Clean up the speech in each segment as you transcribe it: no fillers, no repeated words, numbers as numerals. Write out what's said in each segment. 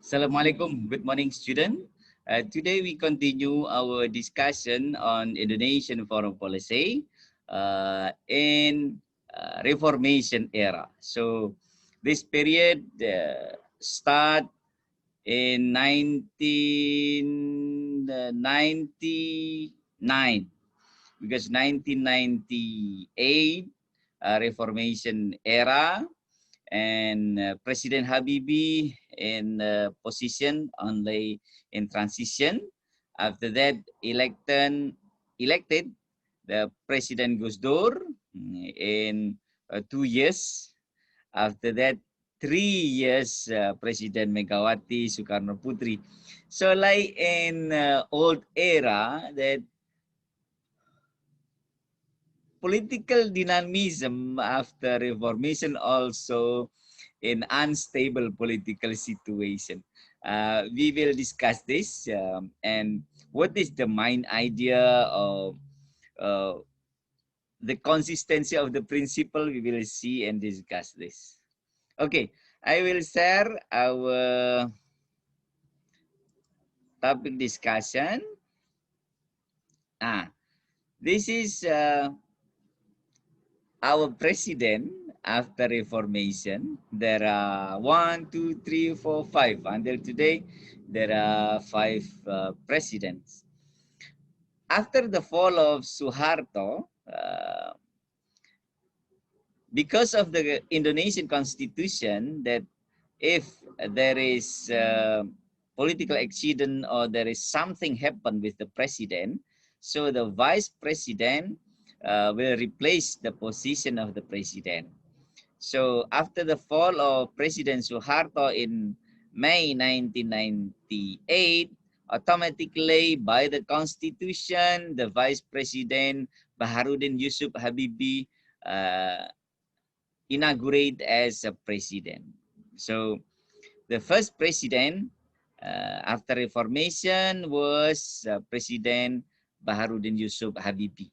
Assalamualaikum. Good morning, student. Today we continue our discussion on Indonesian foreign policy in Reformation era. So this period start in 1999 because 1998 Reformation era and President Habibie in position only in transition. After that, elected the President Gus Dur in 2 years. After that, 3 years President Megawati Soekarno Putri. So like in old era that political dynamism after reformation also in unstable political situation. We will discuss this and what is the main idea of uh, the consistency of the principle. We will see and discuss this. Okay, I will share our topic discussion. This is our president after reformation. There are 1, 2, 3, 4, 5. Until today, there are 5 presidents. After the fall of Suharto, because of the Indonesian constitution that if there is political accident or there is something happen with the president, so the vice president will replace the position of the president. So after the fall of President Suharto in May 1998, automatically by the constitution, the vice president Baharudin Yusuf Habibie inaugurate as a president. So the first president after reformation was President Baharudin Yusuf Habibie.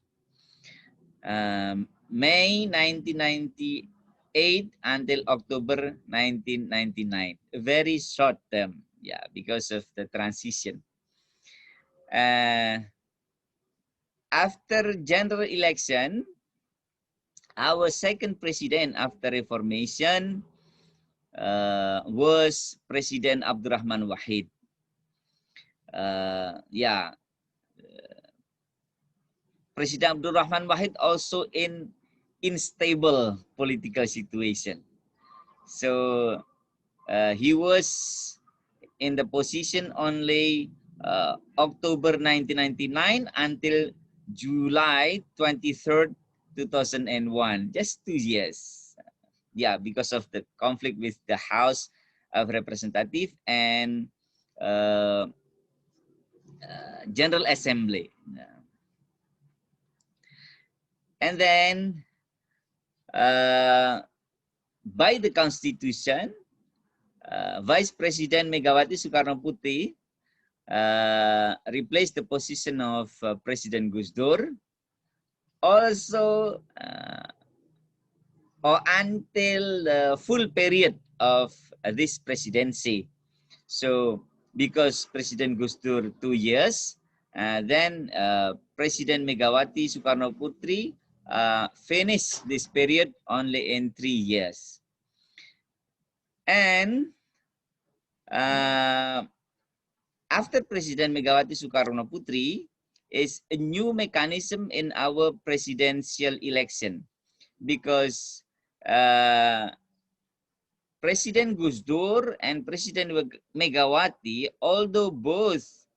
May 1998 until October 1999. A very short term, yeah, because of the transition. After general election, our second president after reformation was President Abdurrahman Wahid. President Abdurrahman Wahid also in unstable political situation. So he was in the position only October 1999 until July 23rd, 2001, just 2 years. Yeah, because of the conflict with the House of Representatives and General Assembly. And then by the Constitution, Vice President Megawati Soekarno Putri replaced the position of President Gus Dur. Also, or until the full period of this presidency. So, because President Gus Dur 2 years, then President Megawati Soekarno Putri finished this period only in 3 years. And after President Megawati Soekarno Putri is a new mechanism in our presidential election because President Gus Dur and President Megawati, although both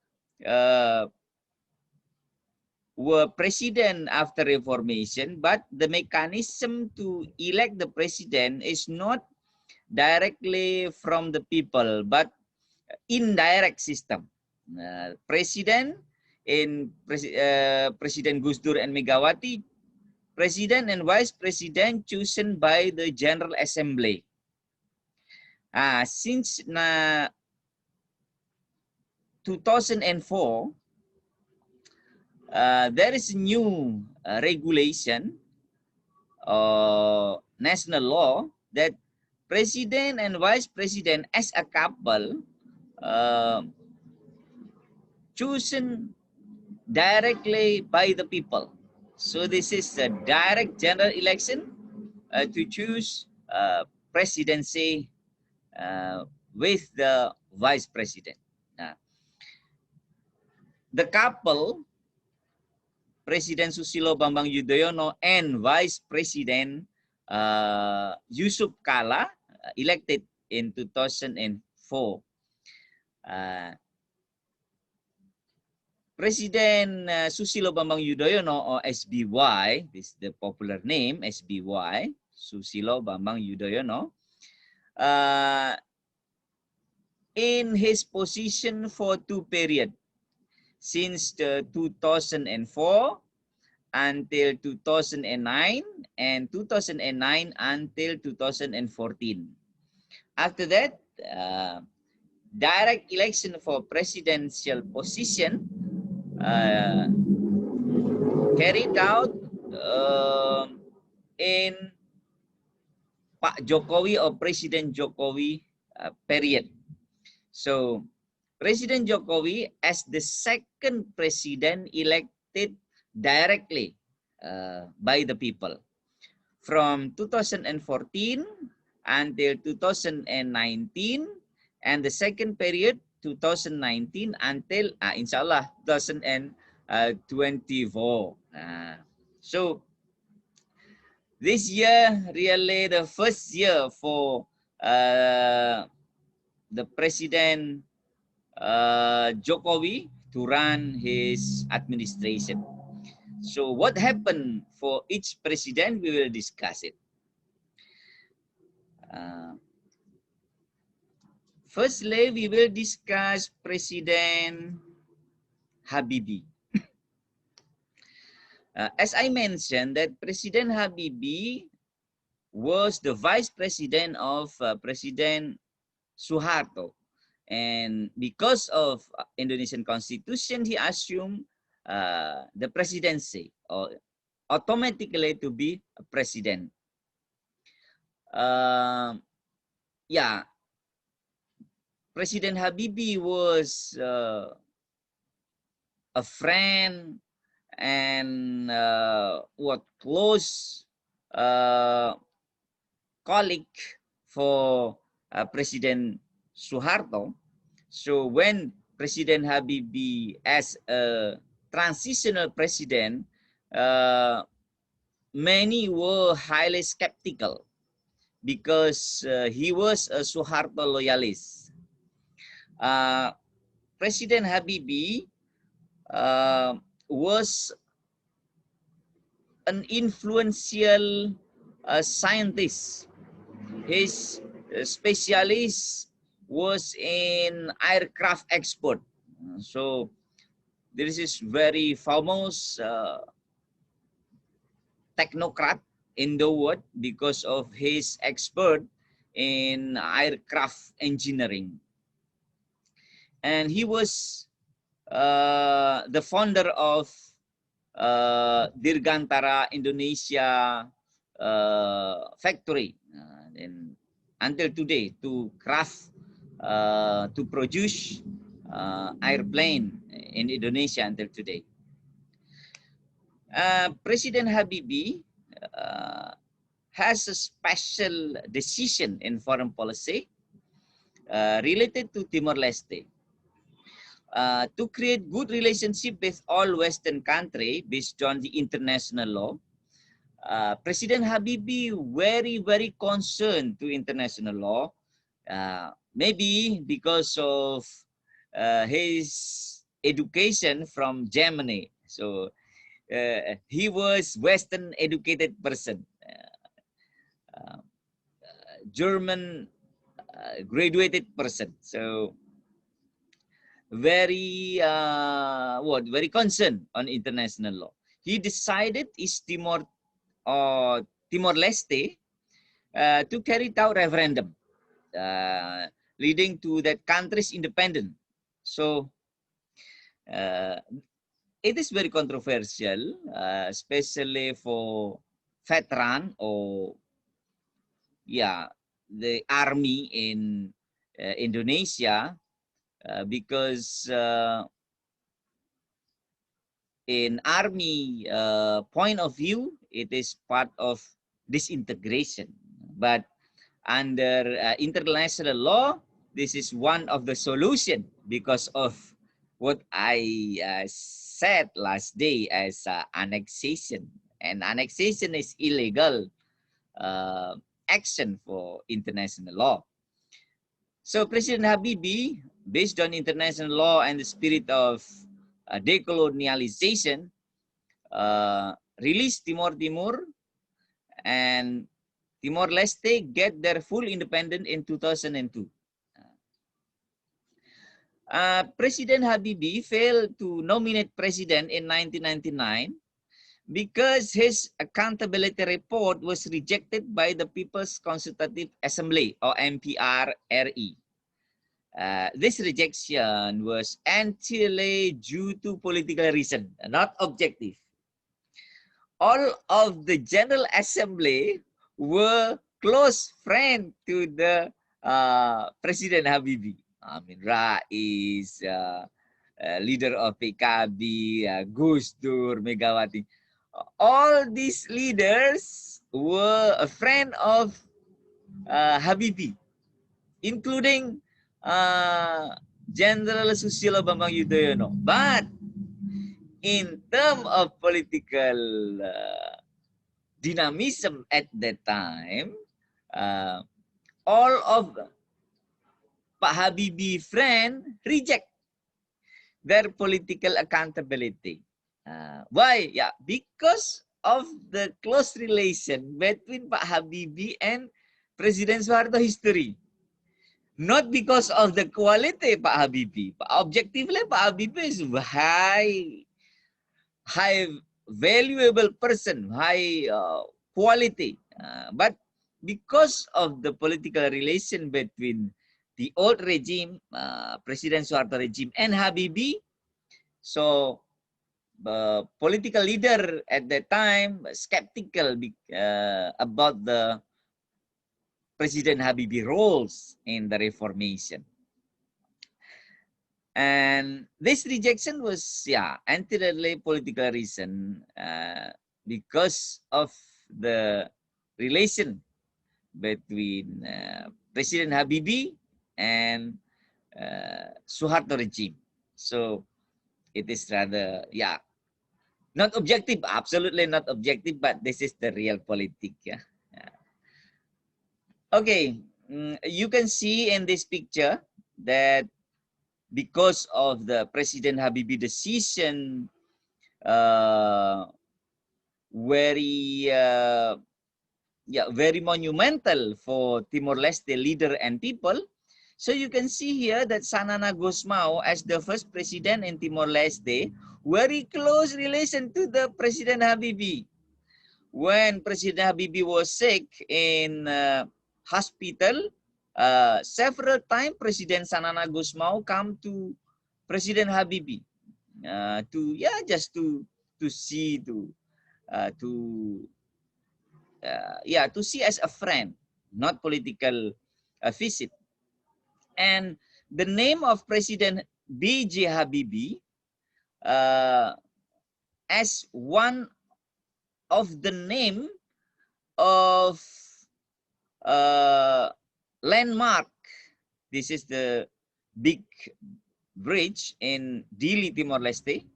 were president after reformation, but the mechanism to elect the president is not directly from the people, but indirect system. President in President Gus Dur and Megawati, president and vice president chosen by the General Assembly. Since 2004, there is a new regulation national law that president and vice president as a couple chosen directly by the people. So this is a direct general election to choose presidency with the vice president. Nah, the couple, Presiden Susilo Bambang Yudhoyono and Vice President Yusuf Kala, elected in 2004. Presiden Susilo Bambang Yudhoyono, or SBY, this is the popular name, SBY, Susilo Bambang Yudhoyono, in his position for 2 periods, since the 2004 until 2009 and 2009 until 2014. After that, direct election for presidential position carried out in Pak Jokowi or Presiden Jokowi period. So Presiden Jokowi as the second president elected directly by the people from 2014 until 2019, and the second period 2019 until inshallah 2024. So this year really the first year for the President Jokowi to run his administration. So what happened for each president, we will discuss it. Firstly, we will discuss President Habibie. As I mentioned, that President Habibie was the vice president of President Suharto. And because of Indonesian Constitution, he assumed the presidency, or automatically to be a president. Yeah, President Habibie was a friend and close colleague for President Suharto. So when President Habibie as a transitional president, many were highly skeptical because he was a Suharto loyalist. President Habibie was an influential scientist. His specialist was in aircraft export. So this is very famous technocrat in the world because of his expert in aircraft engineering. And he was the founder of Dirgantara Indonesia factory, and until today to craft, to produce airplane in Indonesia until today. President Habibie has a special decision in foreign policy related to Timor-Leste. To create good relationship with all Western countries based on the international law, President Habibie very concerned to international law, maybe because of his education from Germany. So he was Western educated person, German graduated person. So very concerned on international law. He decided East Timor or Timor-Leste to carry out referendum leading to that country's independence. So it is very controversial, especially for veteran or the army in Indonesia, because in army point of view, it is part of disintegration. But under international law, this is one of the solution because of what I said last day as annexation. And annexation is illegal action for international law. So President Habibie, based on international law and the spirit of decolonialization, released Timor-Timor, and Timor-Leste get their full independence in 2002. President Habibie failed to nominate president in 1999 because his accountability report was rejected by the People's Consultative Assembly, or MPR-RI. This rejection was entirely due to political reason, not objective. All of the General Assembly were close friends to the President Habibie. Amin Rais, leader of PKB, Gus Dur, Megawati. All these leaders were a friend of Habibie, including General Susilo Bambang Yudhoyono. But in terms of political dynamism at that time, all of Pak Habibie friend reject their political accountability. Why? Yeah, because of the close relation between Pak Habibie and President Soeharto history. Not because of the quality Pak Habibie. Objectively, Pak Habibie is high valuable person, high quality. But because of the political relation between the old regime, President Soeharto regime, and Habibie, so the political leader at that time skeptical about the President Habibie roles in the Reformation. And this rejection was, entirely political reason because of the relation between President Habibie and Suharto regime. So it is rather, not objective, absolutely not objective, but this is the real politics. Okay, you can see in this picture that because of the President Habibie decision, very monumental for Timor-Leste leader and people. So you can see here that Sanana Gusmao, as the first president in Timor-Leste, very close relation to the President Habibie. When President Habibie was sick in hospital, several times President Sanana Gusmao come to President Habibie to see to see as a friend, not political visit. And the name of President B.J. Habibie as one of the name of landmark. This is the big bridge in Dili, Timor-Leste.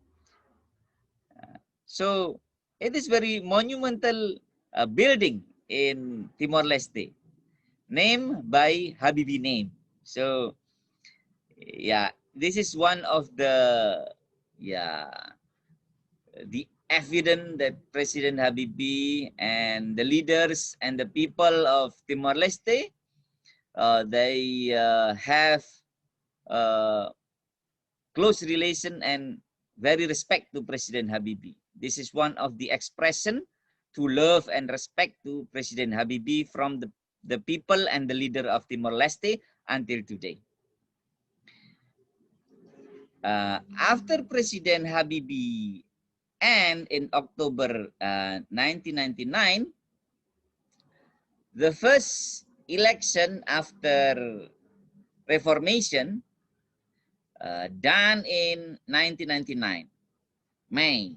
So it is very monumental building in Timor-Leste, named by Habibie name. So this is one of the evidence that President Habibie and the leaders and the people of Timor-Leste, they have close relation and very respect to President Habibie. This is one of the expression to love and respect to President Habibie from the people and the leader of Timor-Leste until today. After President Habibie and in October 1999, the first election after Reformation, done in 1999, May,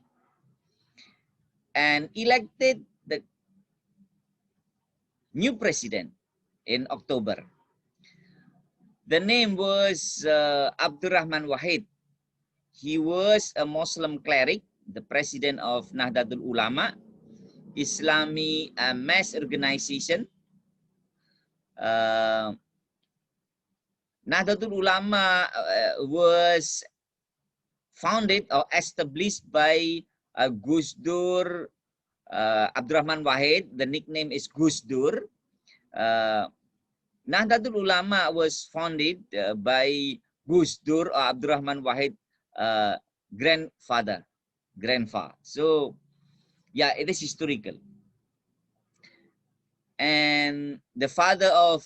and elected the new president in October. The name was Abdurrahman Wahid. He was a Muslim cleric, the president of Nahdlatul Ulama, Islami mass organization. Nahdlatul Ulama was founded or established by Gus Dur Abdurrahman Wahid. The nickname is Gus Dur. Nahdlatul Ulama was founded by Gus Dur or Abdurrahman Wahid grandfather. So yeah, it is historical. And the father of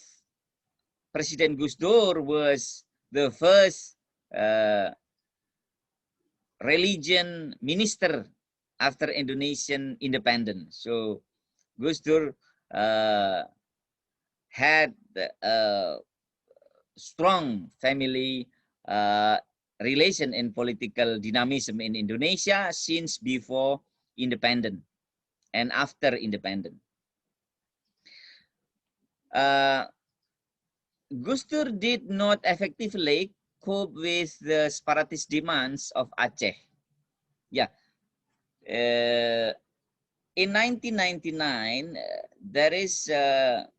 President Gus Dur was the first religion minister after Indonesian independence. So Gus Dur had a strong family relation and political dynamism in Indonesia since before independence and after independence. Gus Dur did not effectively cope with the separatist demands of Aceh. Yeah. In 1999, there is a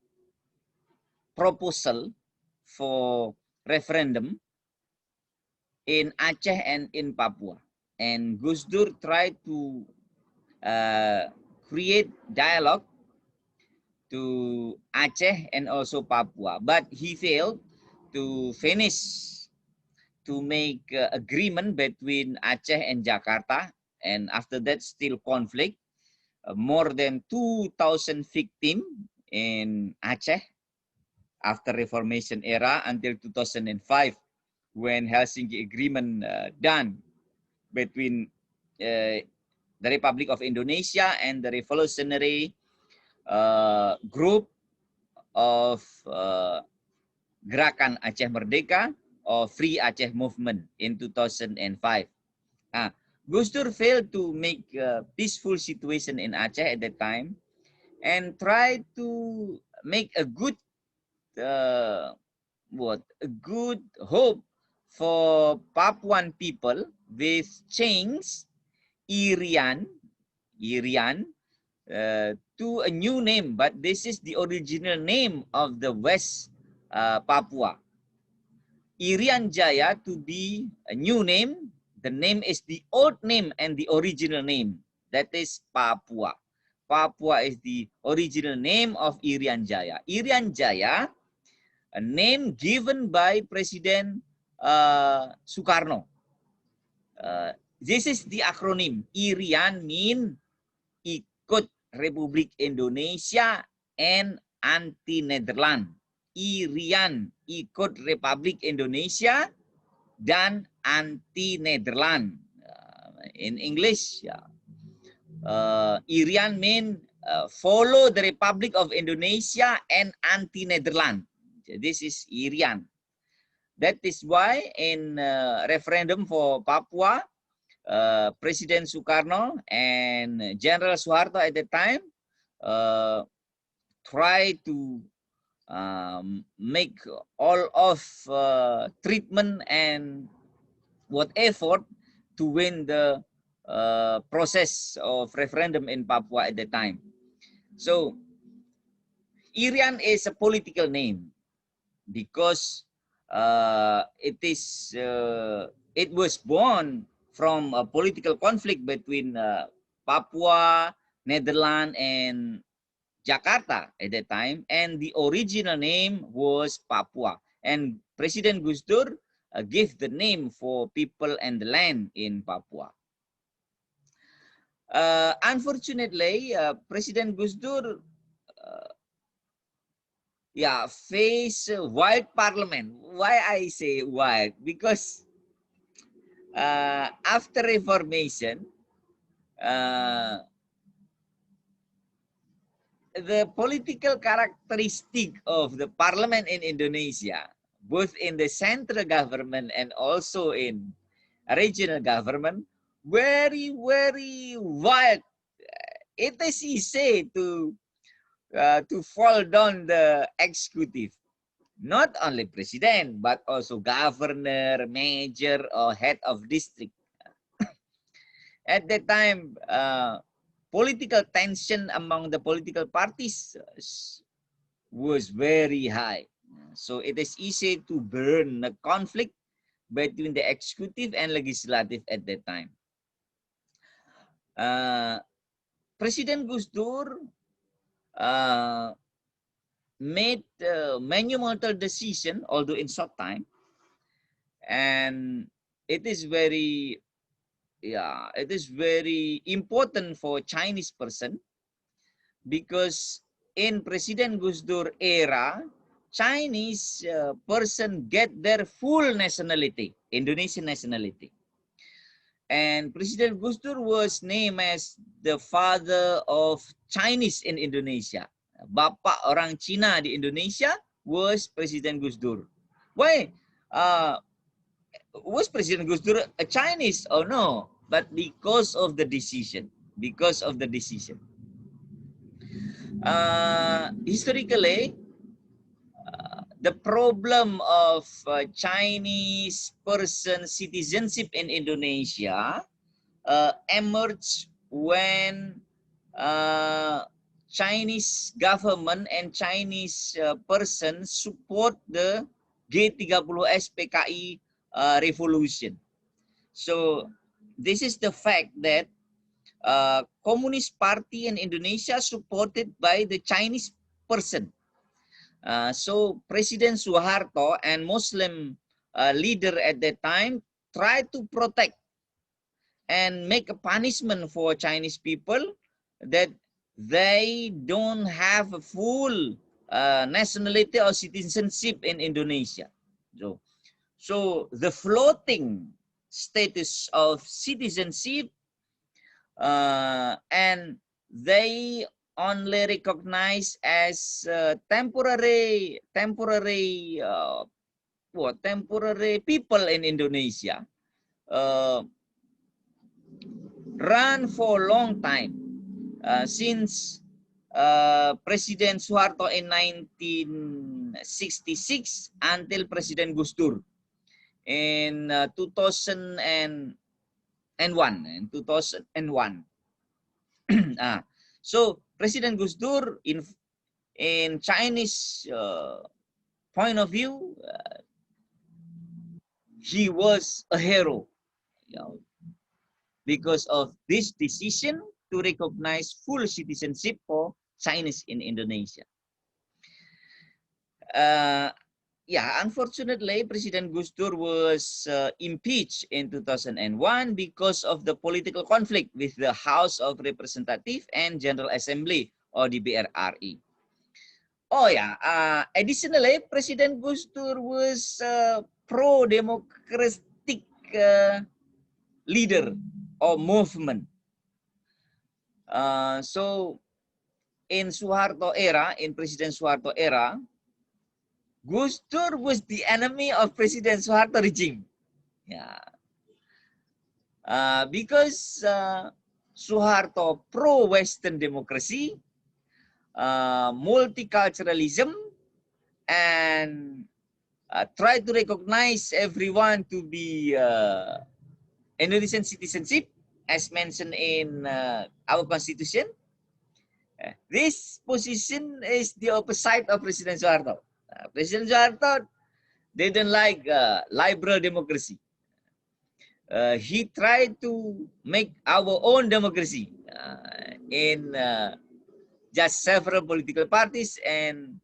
proposal for referendum in Aceh and in Papua. And Gus Dur tried to create dialogue to Aceh and also Papua, but he failed to make agreement between Aceh and Jakarta, and after that still conflict. More than 2,000 victims in Aceh after Reformation era until 2005, when Helsinki Agreement done between the Republic of Indonesia and the revolutionary group of Gerakan Aceh Merdeka or Free Aceh Movement in 2005. Gus Dur failed to make a peaceful situation in Aceh at that time and tried to make a good good hope for Papuan people with change Irian to a new name, but this is the original name of the West Papua. Irian Jaya to be a new name. The name is the old name and the original name. That is Papua. Papua is the original name of Irian Jaya. Irian Jaya, a name given by President Sukarno. This is the acronym. Irian mean ikut Republik Indonesia and anti-Nederland. Irian ikut Republik Indonesia dan anti-Nederland. In English, Irian mean follow the Republic of Indonesia and anti-Nederland. This is Irian. That is why in referendum for Papua, President Sukarno and General Suharto at the time tried to make all of treatment and what effort to win the process of referendum in Papua at the time. So Irian is a political name because it was born from a political conflict between Papua, Netherlands, and Jakarta at that time, and the original name was Papua. And President Gus Dur gave the name for people and the land in Papua. Unfortunately, President Gus Dur face wild parliament. Why I say wild? Because after Reformation, the political characteristic of the parliament in Indonesia, both in the central government and also in regional government, very, very wild. It is easy to fall down the executive. Not only president, but also governor, mayor, or head of district. At that time, political tension among the political parties was very high. So it is easy to burn a conflict between the executive and legislative at that time. President Gus Dur made monumental decision, although in short time, and it is very, it is very important for Chinese person, because in President Gus Dur era, Chinese person get their full nationality, Indonesian nationality. And President Gus Dur was named as the father of Chinese in Indonesia. Bapak orang Cina di Indonesia was President Gus Dur. Why? Was President Gus Dur a Chinese? Oh no, but because of the decision. Because of the decision. Historically, the problem of Chinese person citizenship in Indonesia emerged when Chinese government and Chinese person support the G30 SPKI revolution. So this is the fact that Communist Party in Indonesia supported by the Chinese person. So President Suharto and Muslim leader at that time tried to protect and make a punishment for Chinese people that they don't have a full nationality or citizenship in Indonesia. So the floating status of citizenship, and they only recognized as temporary people in Indonesia, run for a long time, since President Suharto in 1966 until President Gus Dur in 2001. So President Gus Dur in Chinese point of view, he was a hero, because of this decision to recognize full citizenship for Chinese in Indonesia. Unfortunately, President Gus Dur was impeached in 2001 because of the political conflict with the House of Representatives and General Assembly, or the BRRI. Additionally, President Gus Dur was pro-democratic leader or movement. So in Suharto era, in President Suharto era, Gus Dur was the enemy of President Suharto regime. Because Suharto pro-Western democracy, multiculturalism, and try to recognize everyone to be Indonesian citizenship, as mentioned in our constitution. This position is the opposite of President Suharto. President Suharto didn't like liberal democracy. He tried to make our own democracy in just several political parties and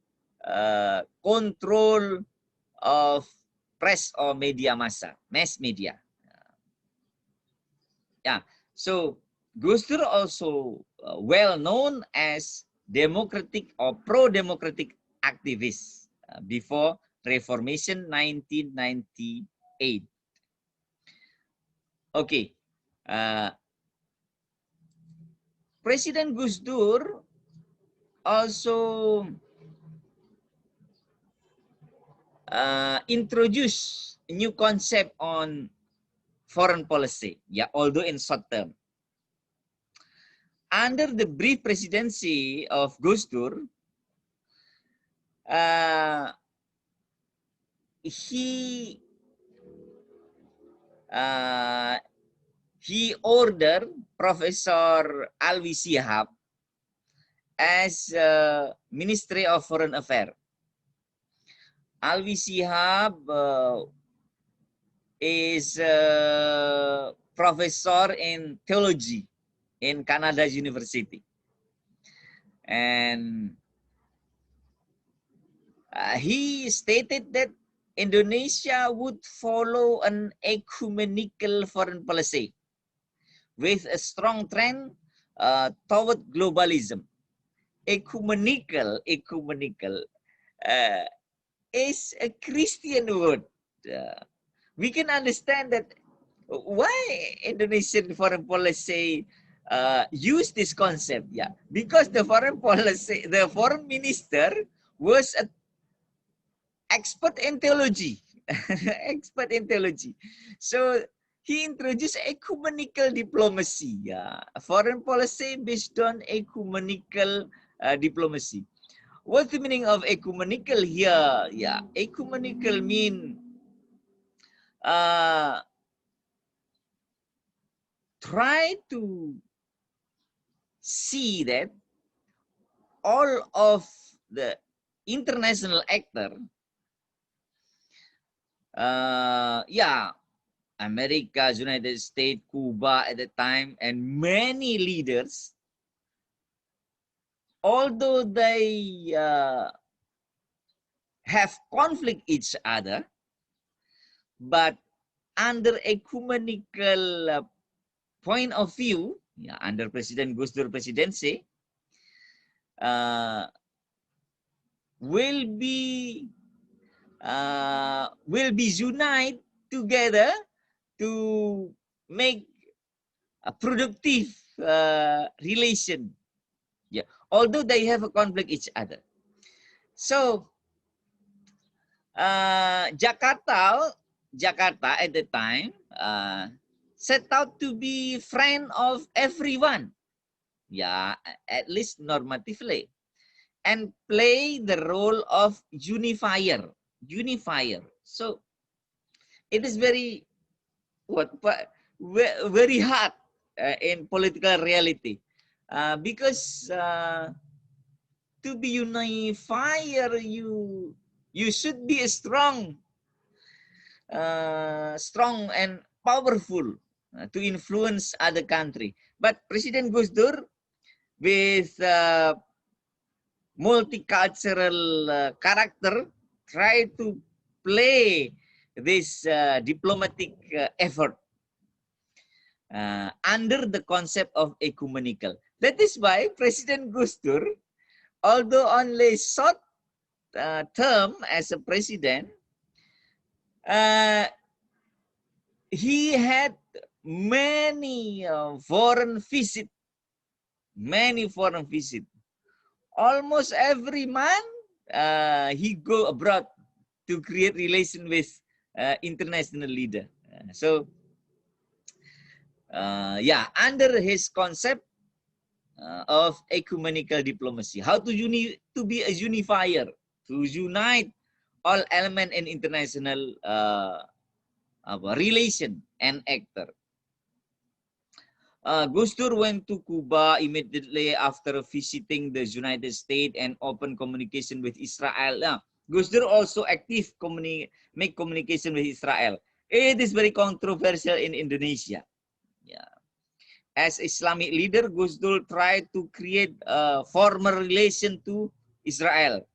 control of press or media massa, mass media. So Gus Dur also well known as democratic or pro-democratic activist before Reformation 1998. Okay. President Gus Dur also introduce a new concept on foreign policy, yeah, although in short term. Under the brief presidency of Gus Dur, he ordered Professor Alwi Shihab as Ministry of Foreign Affairs. Alwi Shihab is a professor in theology in Canada University. And he stated that Indonesia would follow an ecumenical foreign policy with a strong trend toward globalism. Ecumenical is a Christian word. We can understand that why Indonesian foreign policy use this concept. Yeah, because the foreign policy, the foreign minister was an expert in theology, expert in theology. So he introduced ecumenical diplomacy. Yeah, foreign policy based on ecumenical diplomacy. What's the meaning of ecumenical here? Yeah, ecumenical mean try to see that all of the international actor, yeah, America, United States, Cuba at the time, and many leaders, although they have conflict each other, but under ecumenical point of view, yeah, under President Gus Dur presidency, will be unite together to make a productive relation. Yeah, although they have a conflict each other. So Jakarta at the time set out to be friend of everyone. Yeah, at least normatively, and play the role of unifier. So it is very very hard in political reality because to be unifier, you should be a strong and powerful to influence other country. But President Gus Dur, with multicultural character, try to play this diplomatic effort under the concept of ecumenical. That is why President Gus Dur, although only short term as a president, he had many foreign visits. Almost every month, he go abroad to create relation with international leader. So, yeah, under his concept of ecumenical diplomacy, how to be a unifier, to unite all element in international relation and actor. Gus Dur went to Cuba immediately after visiting the United States and open communication with Israel. Gus Dur also active make communication with Israel. It is very controversial in Indonesia. Yeah. As Islamic leader, Gus Dur tried to create a formal relation to Israel.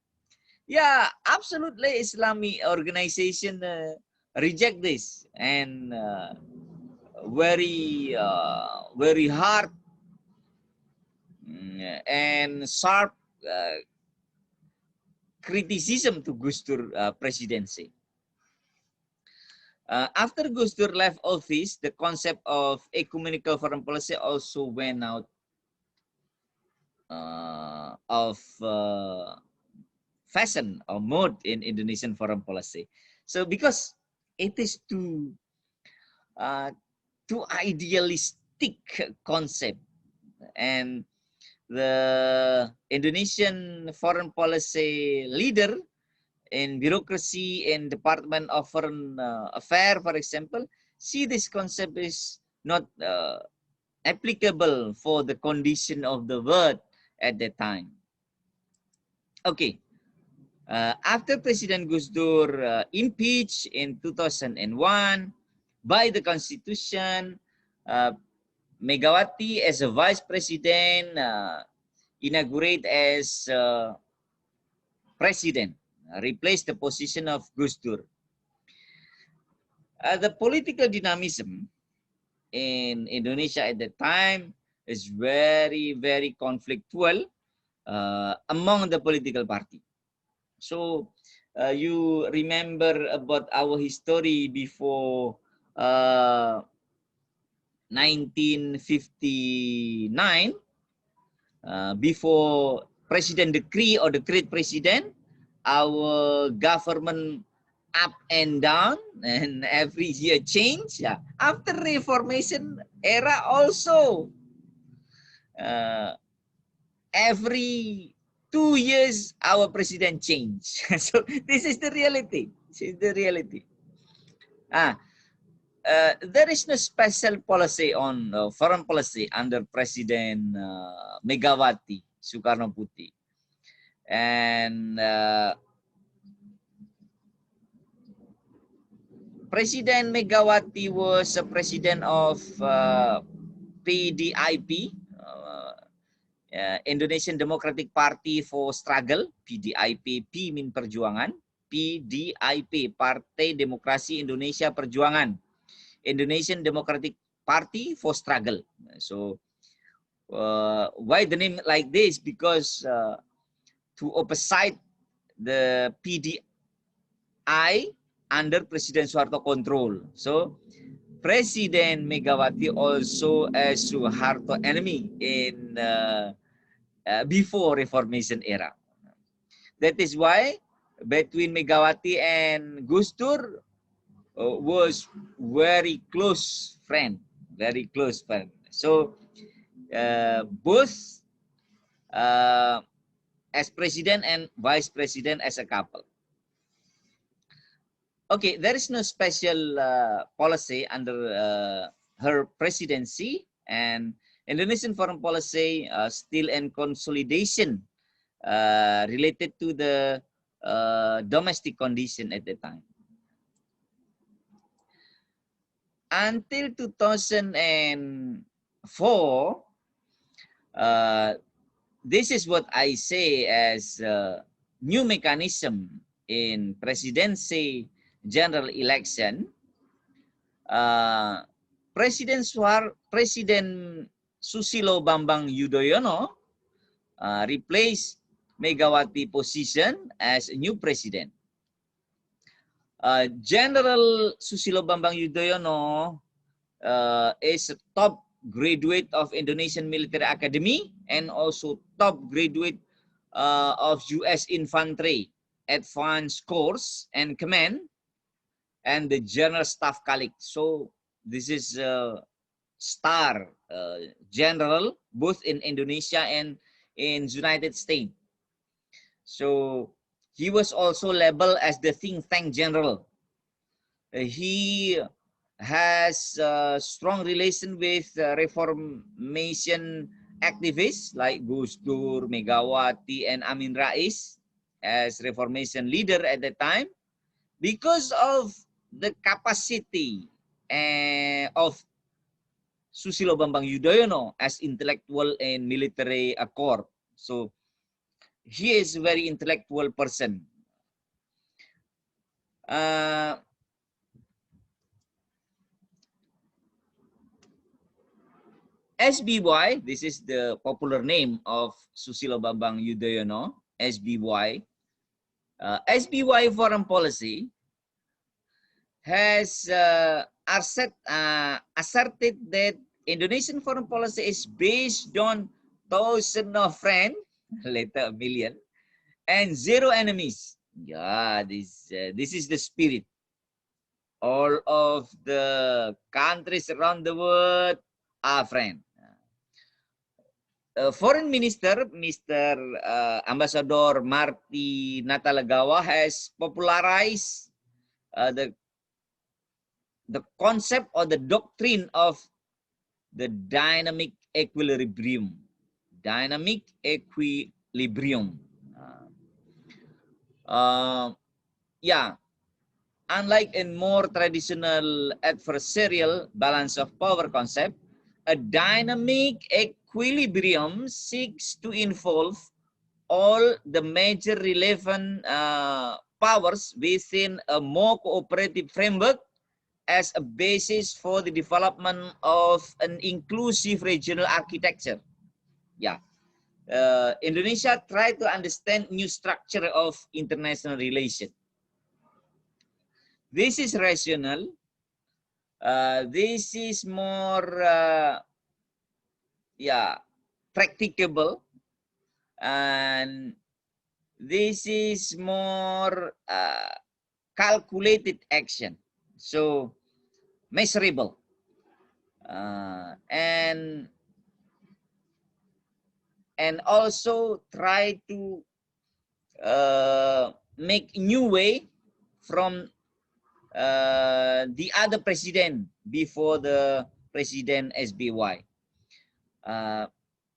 Yeah, absolutely. Islamic organization reject this and very hard and sharp criticism to Gus Dur presidency. After Gus Dur left office, the concept of ecumenical foreign policy also went out of fashion or mode in Indonesian foreign policy. So because it is too idealistic concept, and the Indonesian foreign policy leader in bureaucracy in Department of Foreign Affairs, for example, see this concept is not applicable for the condition of the world at that time. Okay, after President Gus Dur impeached in 2001 by the Constitution, Megawati as a vice president inaugurate as president, replaced the position of Gus Dur. The political dynamism in Indonesia at that time is very, very conflictual among the political party. So you remember about our history before 1959, before President Decree or Decree President, our government up and down and every year change. Yeah. After Reformation era also, every 2 years our president change. So this is the reality. This is the reality. There is no special policy on foreign policy under President Megawati Soekarno Putri, and President Megawati was a president of PDIP, Indonesian Democratic Party for Struggle. PDIP, P mean perjuangan, PDIP, Partai Demokrasi Indonesia Perjuangan, Indonesian Democratic Party for Struggle. So why the name like this? Because to opposite the PDI under President Soeharto control. So President Megawati also a Soeharto enemy in before Reformation era. That is why between Megawati and Gus Dur was very close friend, very close friend. So both as president and vice president as a couple. Okay, there is no special policy under her presidency, and Indonesian foreign policy still in consolidation related to the domestic condition at the time. Until 2004, this is what I say as new mechanism in presidency general election. President Susilo Bambang Yudhoyono replaced Megawati position as a new president. General Susilo Bambang Yudhoyono is a top graduate of Indonesian Military Academy and also top graduate of U.S. Infantry Advanced Course and Command and the General Staff College. So this is a star general both in Indonesia and in United States. So he was also labeled as the think tank general. He has a strong relation with Reformation activists like Gus Dur, Megawati, and Amin Rais as Reformation leader at the time, because of the capacity of Susilo Bambang Yudhoyono as intellectual and military accord. So he is a very intellectual person. SBY, this is the popular name of Susilo Bambang Yudhoyono, SBY. SBY foreign policy has asserted that Indonesian foreign policy is based on thousands of friends, later a million, and zero enemies. Yeah, this is the spirit. All of the countries around the world are friends. Foreign Minister, Mr. Ambassador Marty Natalegawa has popularized the concept or the doctrine of the dynamic equilibrium. Dynamic equilibrium. Yeah, unlike a more traditional adversarial balance of power concept, a dynamic equilibrium seeks to involve all the major relevant powers within a more cooperative framework as a basis for the development of an inclusive regional architecture. Yeah, Indonesia tried to understand new structure of international relations. This is rational. This is more, practicable, and this is more calculated action, so measurable, and also try to make new way from the other president before the President SBY.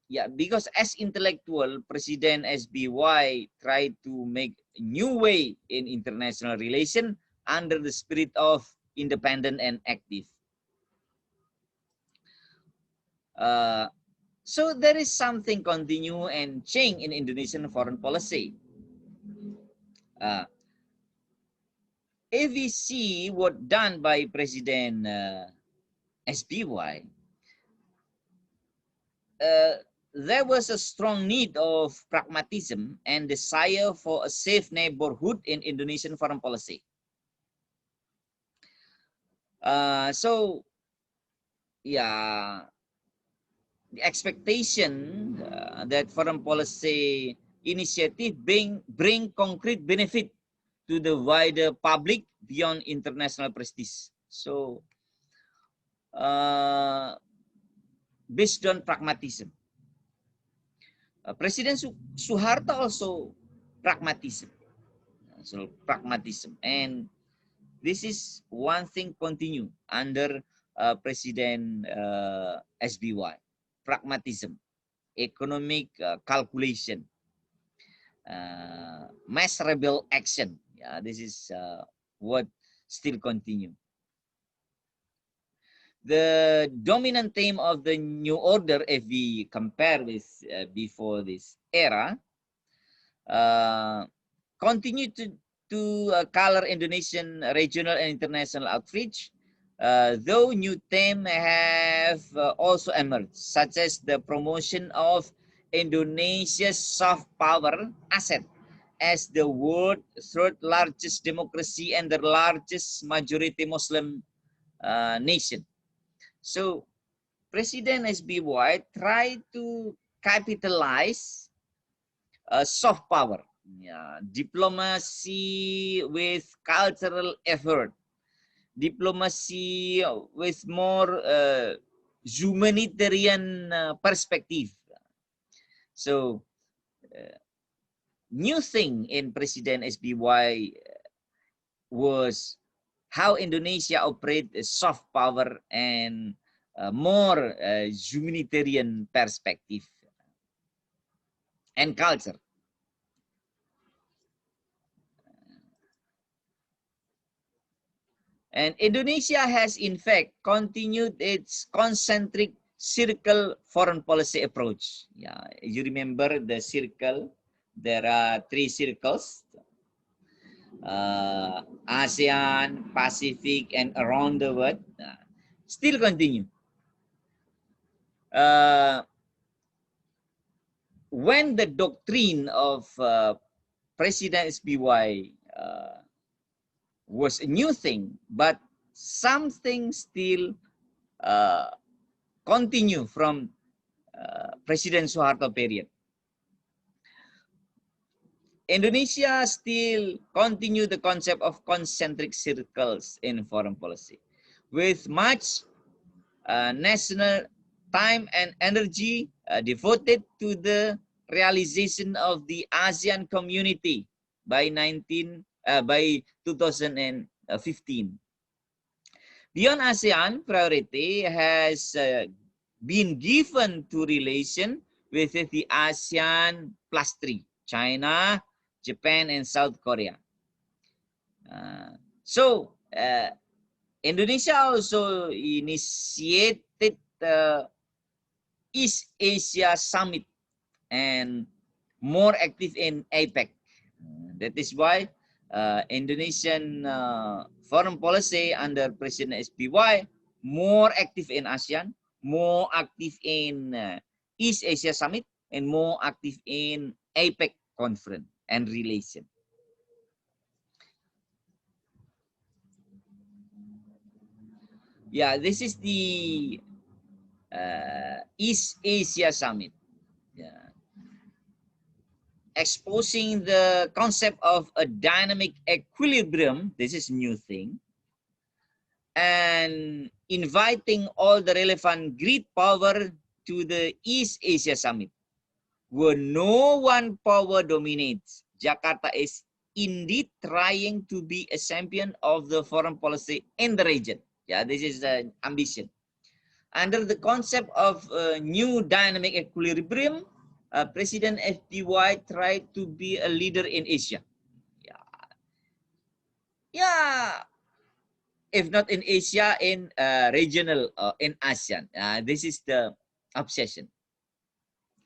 Yeah, because as intellectual, President SBY tried to make a new way in international relation under the spirit of independent and active. So there is something continue and change in Indonesian foreign policy. If we see what done by President SBY, there was a strong need of pragmatism and desire for a safe neighborhood in Indonesian foreign policy. So, yeah, the expectation that foreign policy initiative bring concrete benefit to the wider public beyond international prestige. So, based on pragmatism. President Suharto also pragmatism. So pragmatism, and this is one thing continue under President SBY. Pragmatism, economic calculation, measurable action. Yeah, this is what still continue. The dominant theme of the new order, if we compare with before this era, continue to color Indonesian regional and international outreach, though new themes have also emerged, such as the promotion of Indonesia's soft power asset as the world's third largest democracy and the largest majority Muslim nation. So President SBY tried to capitalize soft power, diplomacy with cultural effort, diplomacy with more humanitarian perspective. So new thing in President SBY was how Indonesia operate a soft power and more humanitarian perspective and culture. And Indonesia has in fact continued its concentric circle foreign policy approach. Yeah, you remember the circle? There are 3 circles. ASEAN, Pacific, and around the world, still continue. When the doctrine of President SBY was a new thing, but something still continue from President Suharto period. Indonesia still continue the concept of concentric circles in foreign policy, with much national time and energy devoted to the realization of the ASEAN community by 2015. Beyond ASEAN, priority has been given to relation with the ASEAN plus 3, China, Japan, and South Korea. Indonesia also initiated the East Asia Summit and more active in APEC. That is why Indonesian foreign policy under President SBY more active in ASEAN, more active in East Asia Summit, and more active in APEC conference and relation. Yeah, this is the East Asia Summit. Yeah. Exposing the concept of a dynamic equilibrium, this is a new thing, and inviting all the relevant great power to the East Asia Summit, where no one power dominates. Jakarta is indeed trying to be a champion of the foreign policy in the region. Yeah, this is the ambition. Under the concept of new dynamic equilibrium, President SBY tried to be a leader in Asia. Yeah, if not in Asia, in regional, in ASEAN. This is the obsession.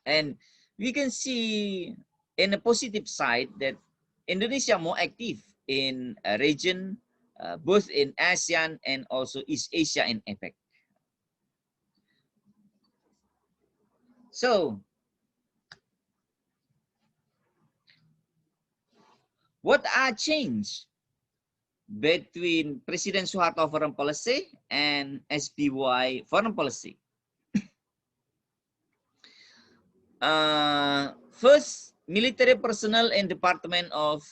And we can see in a positive side that Indonesia more active in a region, both in ASEAN and also East Asia and APEC. So, what are change between President Suharto foreign policy and SBY foreign policy? First, military personnel in Department of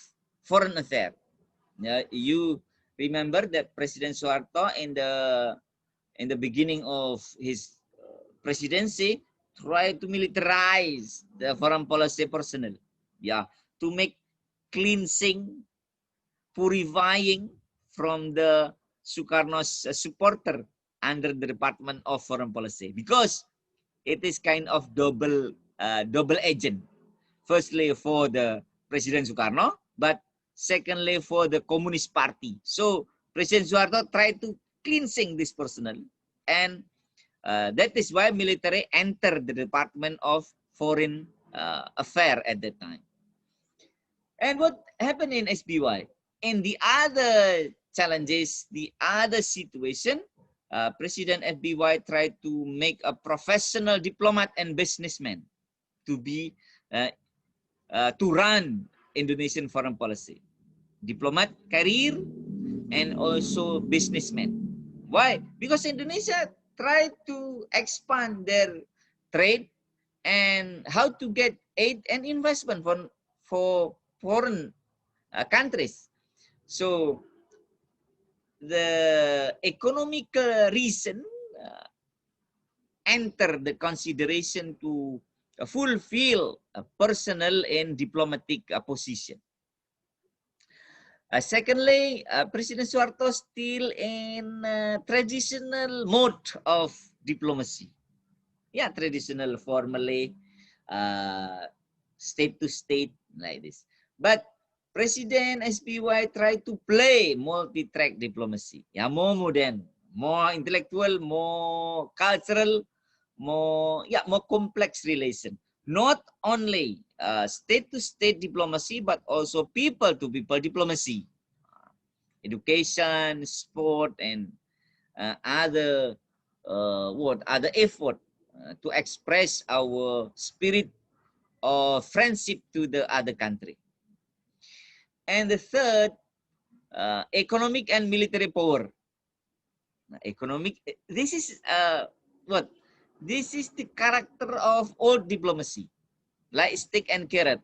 Foreign Affairs. You remember that President Suharto in the beginning of his presidency tried to militarize the foreign policy personnel. Yeah, to make cleansing, purifying from the Sukarno's supporter under the Department of Foreign Policy, because it is kind of double agent. Firstly for the President Sukarno, but secondly for the Communist Party. So President Suharto tried to cleansing this personnel, and that is why military entered the Department of Foreign Affairs at that time. And what happened in SBY? In the other challenges, the other situation, President SBY tried to make a professional diplomat and businessman to be to run Indonesian foreign policy. Diplomat career and also businessman. Why? Because Indonesia tried to expand their trade and how to get aid and investment for foreign countries. So the economic reason enter the consideration to fulfill a personal and diplomatic position. Secondly, President Suharto still in traditional mode of diplomacy. Yeah, traditional, formally, state to state, like this. But President SBY tried to play multi-track diplomacy. Yeah, more modern, more intellectual, more cultural, more complex relation. Not only state-to-state diplomacy, but also people-to-people diplomacy. Education, sport, and other effort to express our spirit of friendship to the other country. And the third, economic and military power. Economic, this is what? This is the character of old diplomacy, like stick and carrot.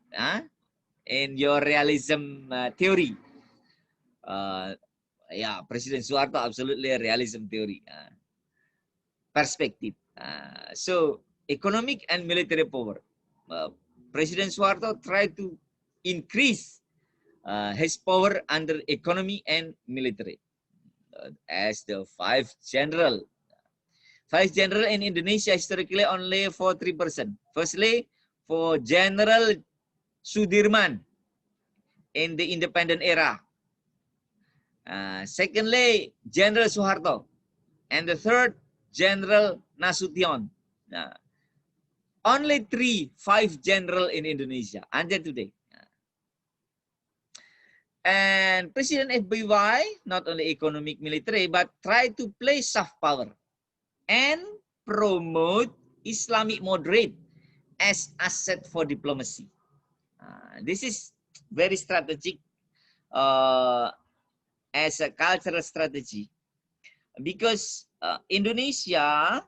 in your realism theory. Yeah, President Suharto absolutely a realism theory perspective. So economic and military power. President Suharto tried to increase his power under economy and military as the five general. Vice General in Indonesia historically only for 3%. Firstly, for General Sudirman in the independent era. Secondly, General Suharto. And the third, General Nasution. Only 5 general in Indonesia until today. And President SBY, not only economic military, but try to play soft power and promote Islamic moderate as asset for diplomacy. This is very strategic as a cultural strategy because Indonesia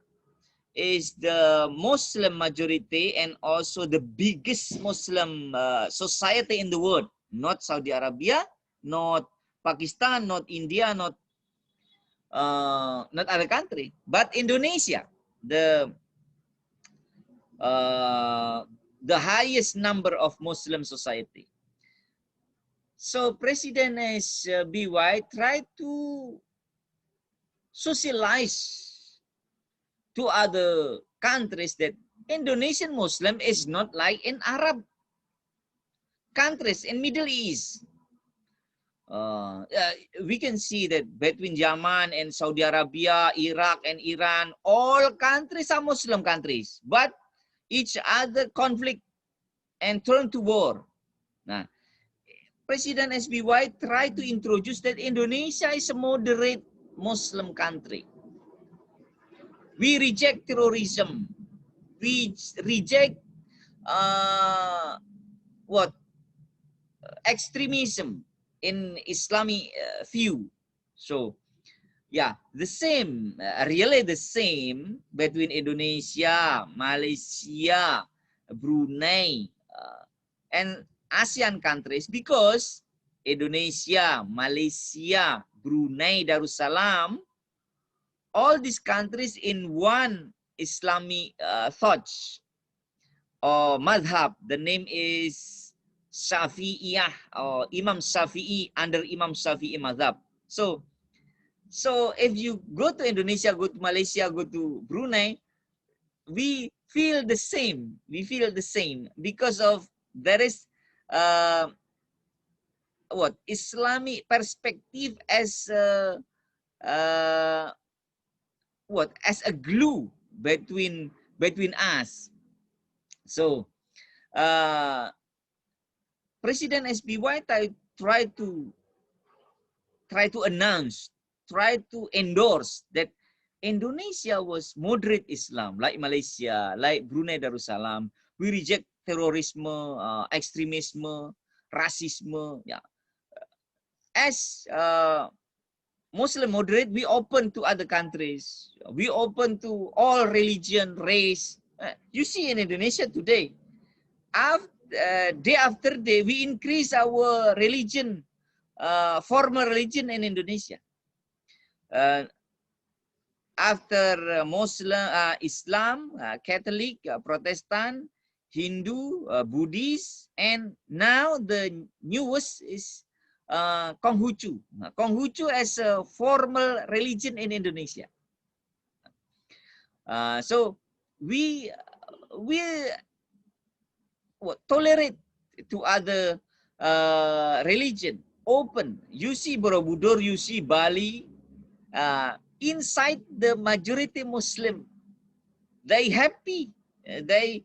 is the Muslim majority and also the biggest Muslim society in the world. Not Saudi Arabia, not Pakistan, not India, not other country, but Indonesia, the highest number of Muslim society. So President SBY tried to socialize to other countries that Indonesian Muslim is not like in Arab countries in Middle East. We can see that between Yemen and Saudi Arabia, Iraq and Iran, all countries are Muslim countries, but each other conflict and turn to war. Nah, President SBY tried to introduce that Indonesia is a moderate Muslim country. We reject terrorism. We reject extremism in Islamic view. So, yeah, the same, really the same between Indonesia, Malaysia, Brunei, and ASEAN countries because Indonesia, Malaysia, Brunei, Darussalam, all these countries in one Islamic thoughts or madhab. The name is Shafi'iyah or Imam Shafi'i under Imam Shafi'i madhab. So if you go to Indonesia, go to Malaysia, go to Brunei, we feel the same. We feel the same because of there is Islamic perspective as as a glue between us. So President SBY tried to announce, tried to endorse that Indonesia was moderate Islam, like Malaysia, like Brunei Darussalam. We reject terrorism, extremism, racism. Yeah, as Muslim moderate, we open to other countries. We open to all religion, race. You see in Indonesia today, day after day, we increase our religion, formal religion in Indonesia. After Muslim, Islam, Catholic, Protestant, Hindu, Buddhist, and now the newest is Konghucu. Konghucu as a formal religion in Indonesia. So we tolerate to other religion, open. You see Borobudur, you see Bali, inside the majority Muslim, they happy, they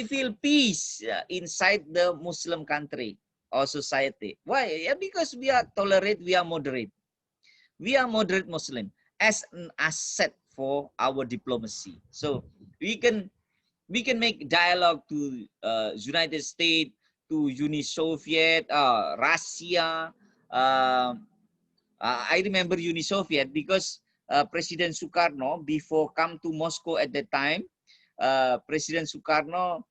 feel peace inside the Muslim country or society. Why? Yeah, because we are tolerate, we are moderate. We are moderate Muslim as an asset for our diplomacy. So we can make dialogue to United States, to Uni Soviet, Russia. I remember Uni Soviet because President Sukarno, before come to Moscow at that time, President Sukarno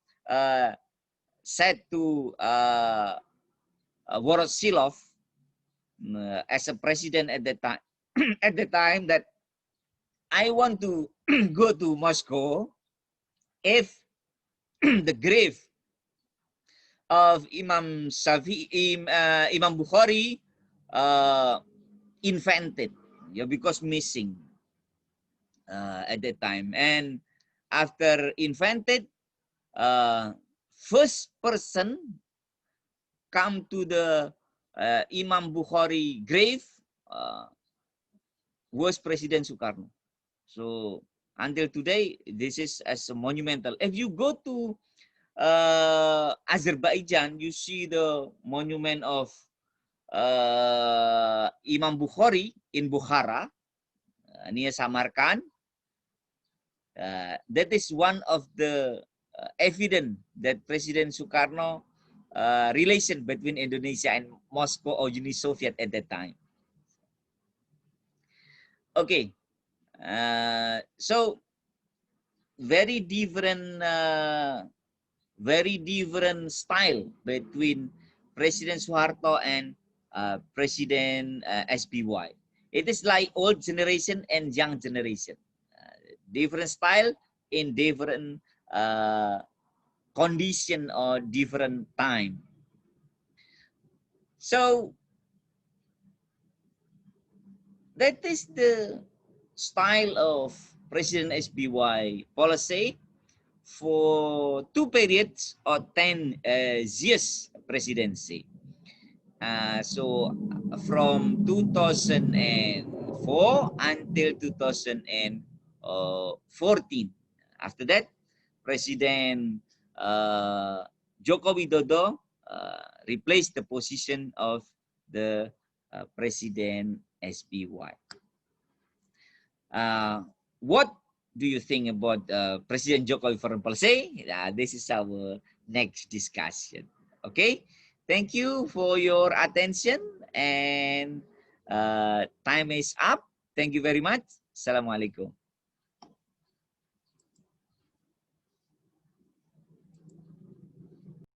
said to Voroshilov as a president at the time, that I want to go to Moscow if the grave of Imam Bukhari invented, because missing at that time. And after invented, first person come to the Imam Bukhari grave was President Sukarno. So until today, this is as a monumental. If you go to Azerbaijan, you see the monument of Imam Bukhari in Bukhara, near Samarkand. That is one of the evidence that President Sukarno relation between Indonesia and Moscow or Uni Soviet at that time. Okay, so very different style between President Suharto and President SBY. It is like old generation and young generation. Different style in different condition or different time. So that is the style of President SBY policy for 2 periods or 10 years presidency. So from 2004 until 2014. After that, President Joko Widodo replaced the position of the President SBY. What do you think about President Jokowi foreign policy? This is our next discussion. Okay, thank you for your attention, and time is up. Thank you very much. Assalamualaikum.